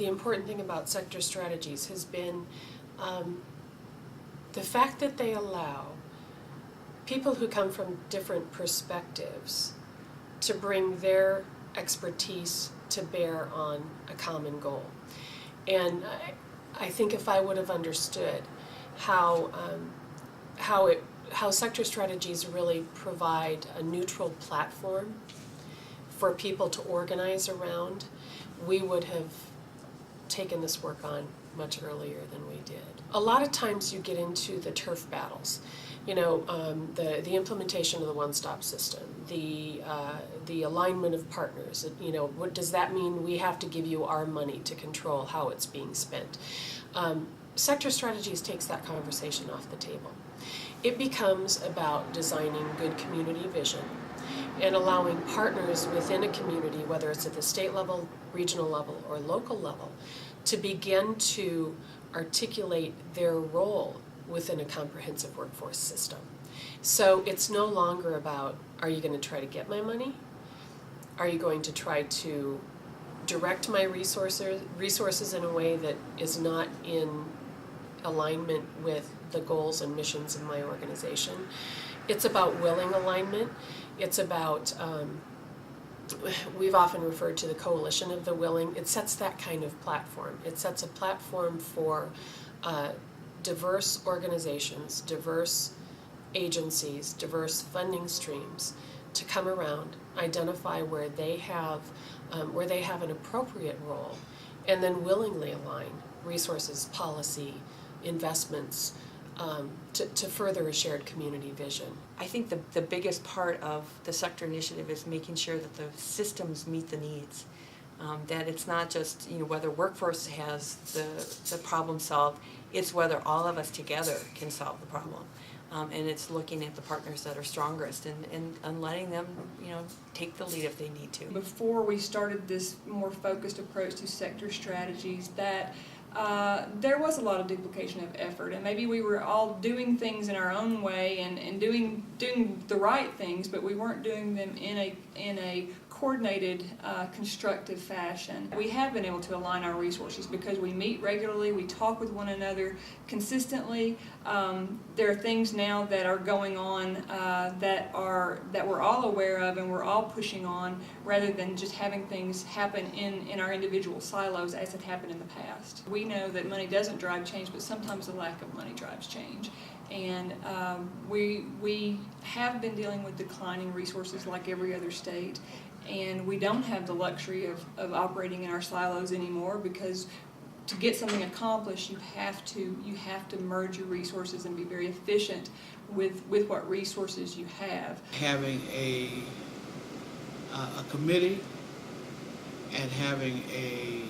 the important thing about sector strategies has been the fact that they allow people who come from different perspectives to bring their expertise to bear on a common goal. And I think if I would have understood how sector strategies really provide a neutral platform for people to organize around, we would have taken this work on much earlier than we did. A lot of times you get into the turf battles, you know, the implementation of the one-stop system, the alignment of partners. You know, what does that mean? We have to give you our money to control how it's being spent. Sector strategies takes that conversation off the table. It becomes about designing good community vision and allowing partners within a community, whether it's at the state level, regional level, or local level, to begin to articulate their role within a comprehensive workforce system. So it's no longer about, are you going to try to get my money? Are you going to try to direct my resources in a way that is not in alignment with the goals and missions of my organization? It's about willing alignment. It's about, we've often referred to the coalition of the willing. It sets that kind of platform. It sets a platform for diverse organizations, diverse agencies, diverse funding streams to come around, identify where they have an appropriate role, and then willingly align resources, policy, investments to further a shared community vision. I think the biggest part of the sector initiative is making sure that the systems meet the needs. That it's not just, you know, whether workforce has the problem solved, it's whether all of us together can solve the problem. And it's looking at the partners that are strongest and letting them, you know, take the lead if they need to. Before we started this more focused approach to sector strategies, that there was a lot of duplication of effort, and maybe we were all doing things in our own way and doing the right things, but we weren't doing them in a coordinated, constructive fashion. We have been able to align our resources because we meet regularly, we talk with one another consistently. There are things now that are going on that we're all aware of and we're all pushing on, rather than just having things happen in our individual silos as it happened in the past. We know that money doesn't drive change, but sometimes the lack of money drives change. And we have been dealing with declining resources like every other state, and we don't have the luxury of operating in our silos anymore, because to get something accomplished, you have to merge your resources and be very efficient with what resources you have. Having a committee and having a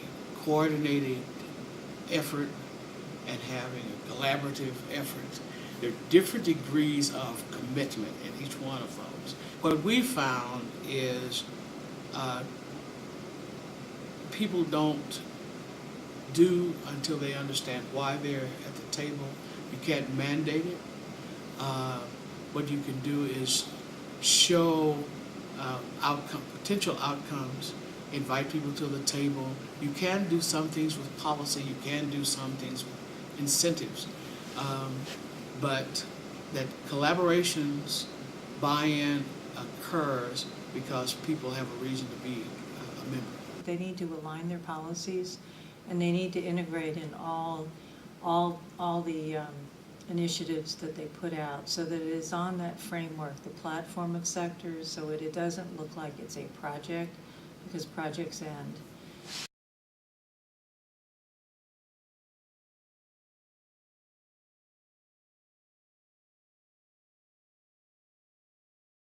coordinated effort and having a collaborative effort, there are different degrees of commitment in each one of those. What we found is people don't do until they understand why they're at the table. You can't mandate it. What you can do is show potential outcomes, invite people to the table. You can do some things with policy, you can do some things with incentives, but that collaborations, buy-in occurs because people have a reason to be a member. They need to align their policies, and they need to integrate in all the initiatives that they put out, so that it is on that framework, the platform of sectors, so it doesn't look like it's a project, because projects end.